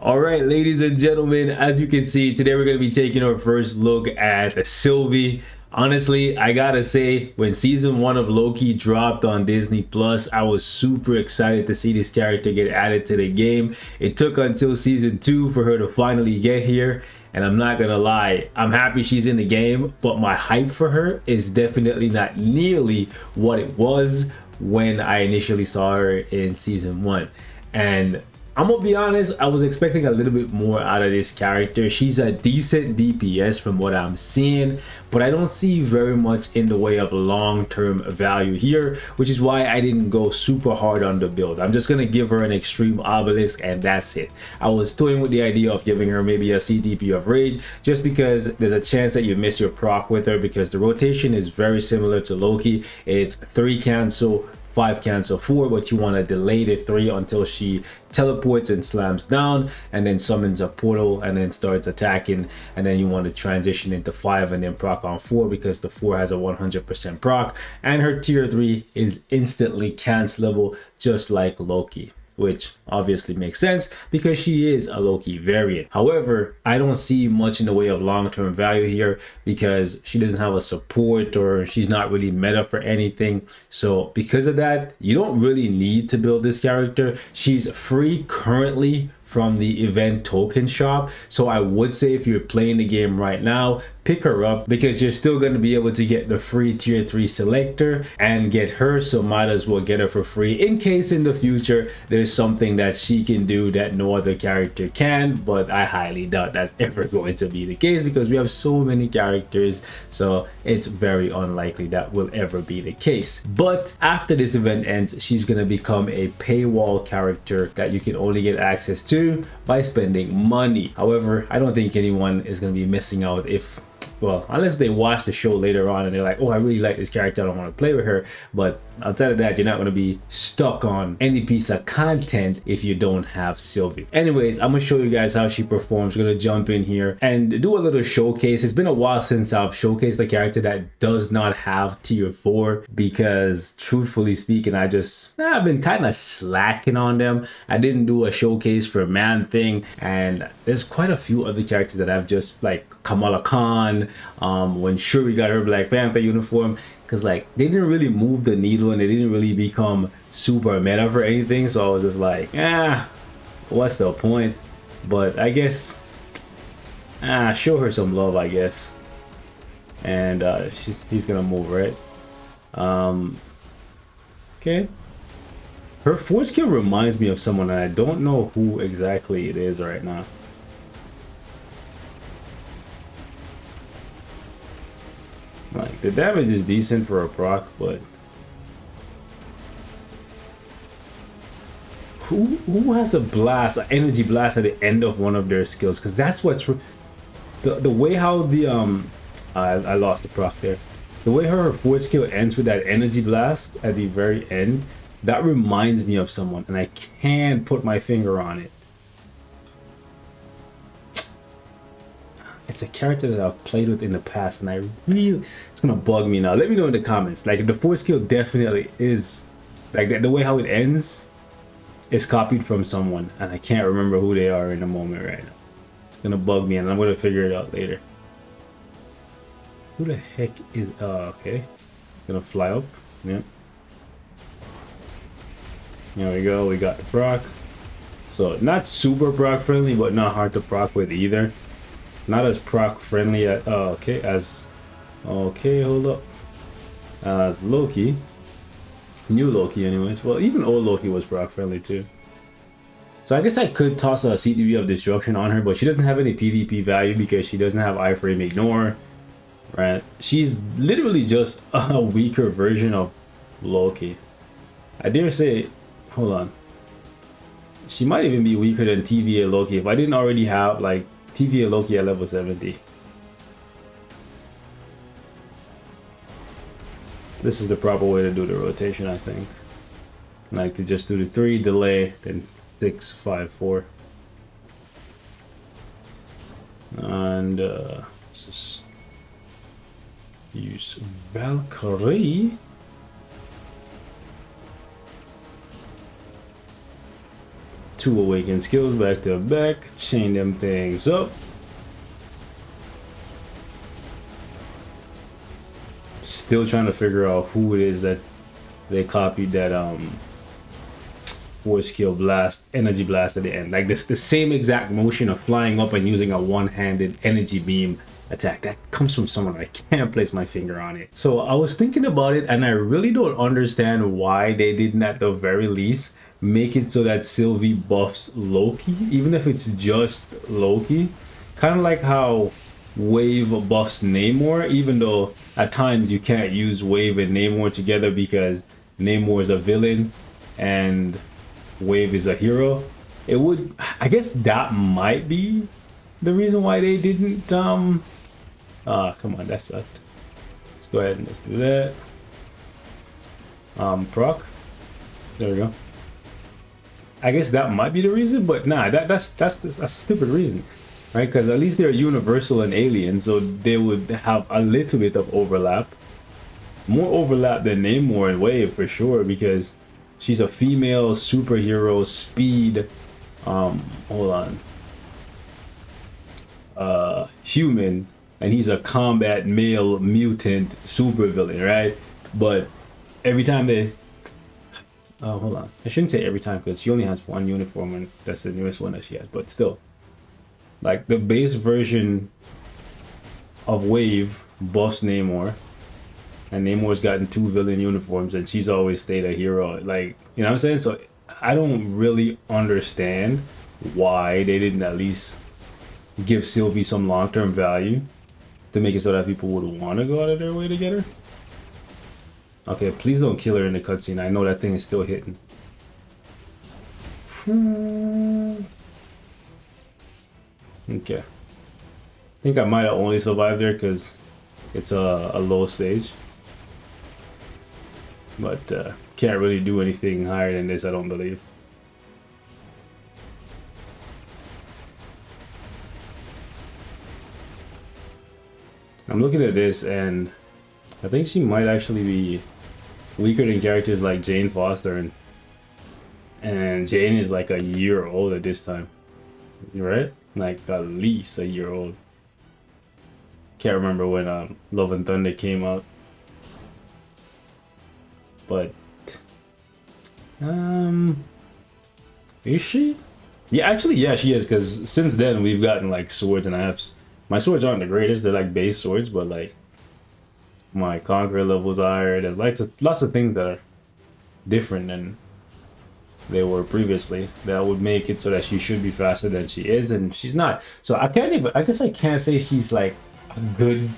All right, ladies and gentlemen, as you can see, today we're going to be taking our first look at SYLVIE. Honestly, I gotta say, when season 1 of Loki dropped on Disney Plus, I was super excited to see this character get added to the game. It took until season 2 for her to finally get here, and I'm not gonna lie, I'm happy she's in the game, but my hype for her is definitely not nearly what it was when I initially saw her in season 1. And I'm gonna be honest, I was expecting a little bit more out of this character. She's a decent DPS from what I'm seeing, but I don't see very much in the way of long-term value here, which is why I didn't go super hard on the build. I'm just gonna give her an extreme obelisk and that's it. I was toying with the idea of giving her maybe a CDP of rage, just because there's a chance that you miss your proc with her, because the rotation is very similar to Loki. It's 3 cancel, 5 cancel 4, but you want to delay the 3 until she teleports and slams down and then summons a portal and then starts attacking, and then you want to transition into 5 and then proc on 4, because the 4 has a 100% proc and her tier 3 is instantly cancelable just like Loki, which obviously makes sense because she is a Loki variant. However, I don't see much in the way of long-term value here because she doesn't have a support, or she's not really meta for anything. So because of that, you don't really need to build this character. She's free currently from the event token shop, so I would say if you're playing the game right now, pick her up, because you're still going to be able to get the free tier 3 selector and get her, so might as well get her for free in case in the future there's something that she can do that no other character can. But I highly doubt that's ever going to be the case because we have so many characters, so it's very unlikely that will ever be the case. But after this event ends, she's going to become a paywall character that you can only get access to by spending money. However, I don't think anyone is going to be missing out if, well, unless they watch the show later on and they're like, oh, I really like this character, I don't want to play with her. But outside of that, you're not going to be stuck on any piece of content if you don't have SYLVIE. Anyways, I'm going to show you guys how she performs. We're going to jump in here and do a little showcase. It's been a while since I've showcased a character that does not have tier 4 because, truthfully speaking, I've been kind of slacking on them. I didn't do a showcase for Man Thing, and there's quite a few other characters that I've just, like Kamala Khan, when Shuri got her Black Panther uniform, because like they didn't really move the needle and they didn't really become super meta for anything, so I was just like, what's the point? But I guess show her some love, I guess. And he's gonna move, right? Okay, her force skill reminds me of someone, and I don't know who exactly it is right now. Like, the damage is decent for a proc, but who has a blast, an energy blast at the end of one of their skills? Because that's what's the way how the I lost the proc there. The way her force skill ends with that energy blast at the very end, that reminds me of someone, and I can't put my finger on it. It's a character that I've played with in the past, and it's gonna bug me now. Let me know in the comments, like, if the force skill definitely is like that, the way how it ends is copied from someone, and I can't remember who they are in the moment right now. It's gonna bug me, and I'm gonna figure it out later. Who the heck is okay, it's gonna fly up. Yeah, there we go, we got the proc. So not super proc friendly, but not hard to proc with either. Not as proc friendly as hold up, as Loki, new Loki anyways. Well, even old Loki was proc friendly too. So I guess I could toss a CTV of Destruction on her, but she doesn't have any PvP value because she doesn't have iframe ignore, right? She's literally just a weaker version of Loki. I dare say, hold on, she might even be weaker than TVA Loki if I didn't already have like TVA Loki at level 70. This is the proper way to do the rotation, I think. Like to just do the 3, delay, then 6, 5, 4. And just use Valkyrie. 2 awakened skills back to back, chain them things up. Still trying to figure out who it is that they copied that force skill blast, energy blast at the end. Like this, the same exact motion of flying up and using a one-handed energy beam attack. That comes from someone. I can't place my finger on it. So I was thinking about it, and I really don't understand why they didn't at the very least make it so that Sylvie buffs Loki, even if it's just Loki. Kind of like how Wave buffs Namor, even though at times you can't use Wave and Namor together because Namor is a villain and Wave is a hero. It would, I guess that might be the reason why they didn't come on, that sucked. Let's go ahead and let's do that. Proc. There we go. I guess that might be the reason, but nah, that's a stupid reason, right? Because at least they're universal and alien, so they would have a little bit of overlap. More overlap than Namor and Wave for sure, because she's a female superhero, speed, hold on, human, and he's a combat male mutant supervillain, right? But every time they, hold on, I shouldn't say every time because she only has one uniform and that's the newest one that she has, but still, like the base version of Wave buffs Namor, and Namor's gotten 2 villain uniforms and she's always stayed a hero. Like, you know what I'm saying? So I don't really understand why they didn't at least give Sylvie some long-term value to make it so that people would want to go out of their way to get her. Okay, please don't kill her in the cutscene. I know that thing is still hitting. Okay. I think I might have only survived there because it's a low stage. But can't really do anything higher than this, I don't believe. I'm looking at this and I think she might actually be weaker than characters like Jane Foster, and Jane is like a year old at this time, right? Like at least a year old. Can't remember when Love and Thunder came out, but is she? Yeah, actually, yeah, she is, because since then we've gotten like swords, and my swords aren't the greatest, they're like base swords, but like my conqueror levels are, there's lots of things that are different than they were previously that would make it so that she should be faster than she is, and she's not. So I guess I can't say she's like a good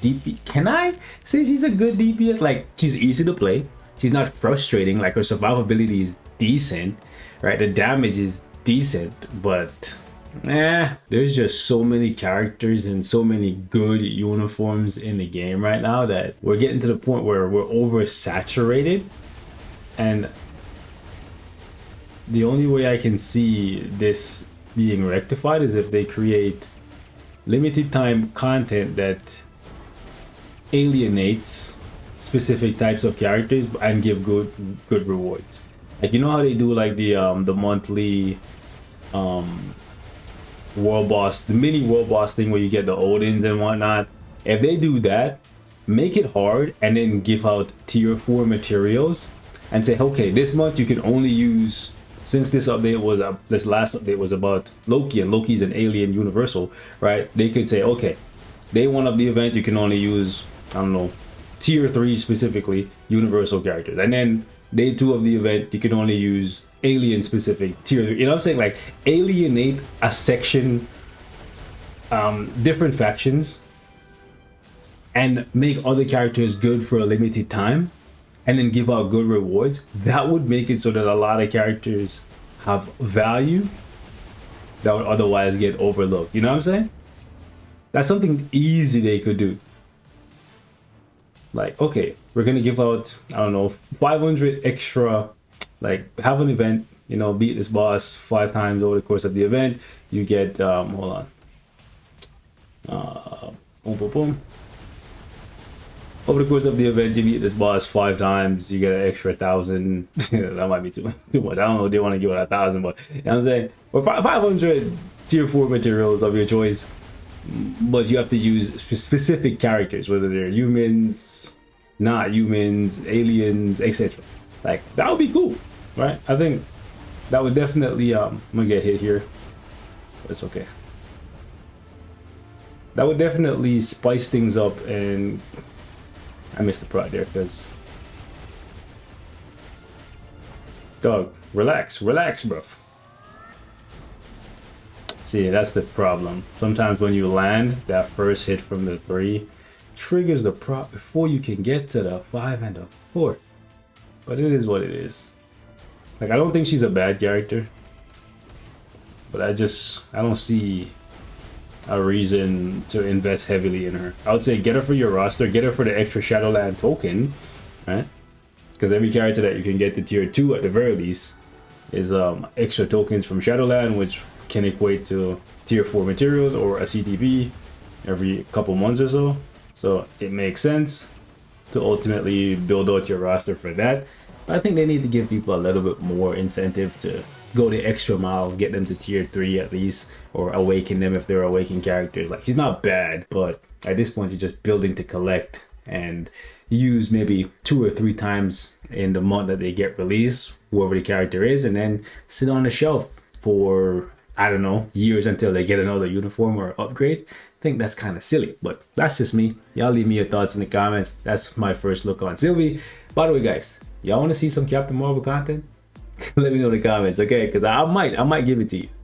DP. Can I say she's a good DPS? Like, she's easy to play, she's not frustrating, like her survivability is decent, right? The damage is decent, but there's just so many characters and so many good uniforms in the game right now that we're getting to the point where we're oversaturated, and the only way I can see this being rectified is if they create limited time content that alienates specific types of characters and give good rewards. Like, you know how they do like the monthly world boss, the mini world boss thing where you get the Odins and whatnot? If they do that, make it hard and then give out tier 4 materials and say, okay, this month you can only use, since this update was this last update was about Loki, and Loki's an alien universal, right? They could say, okay, day 1 of the event you can only use, I don't know, tier 3 specifically universal characters, and then day 2 of the event you can only use alien specific tier 3. You know what I'm saying? Like, alienate a section, different factions, and make other characters good for a limited time, and then give out good rewards. That would make it so that a lot of characters have value that would otherwise get overlooked. You know what I'm saying? That's something easy they could do. Like, okay, we're gonna give out, I don't know, 500 extra, like, have an event, you know, beat this boss 5 times over the course of the event. You get, hold on, boom, boom, boom. over the course of the event, you beat this boss 5 times, you get an extra 1,000. That might be too much. I don't know if they want to give it 1,000, but you know what I'm saying? Or 500 tier 4 materials of your choice. But you have to use specific characters, whether they're humans, not humans, aliens, etc. Like, that would be cool, right? I think that would definitely, I'm gonna get hit here. It's okay. That would definitely spice things up, and I missed the prod there because, dog, relax, bro. See, that's the problem. Sometimes when you land, that first hit from the 3 triggers the prop before you can get to the 5 and the 4. But it is what it is. Like, I don't think she's a bad character, but I don't see a reason to invest heavily in her. I would say get her for your roster, get her for the extra Shadowland token, right? Because every character that you can get to tier 2 at the very least is extra tokens from Shadowland, which can equate to tier 4 materials or a CTP every couple months or so. So it makes sense to ultimately build out your roster for that. But I think they need to give people a little bit more incentive to go the extra mile, get them to tier 3 at least, or awaken them if they're awakened characters. Like, she's not bad, but at this point you're just building to collect and use maybe 2 or 3 times in the month that they get released, whoever the character is, and then sit on the shelf for, I don't know, years until they get another uniform or upgrade. I think that's kind of silly, but that's just me. Y'all leave me your thoughts in the comments. That's my first look on SYLVIE. By the way, guys, y'all want to see some Captain Marvel content? Let me know in the comments, okay? Because I might give it to you.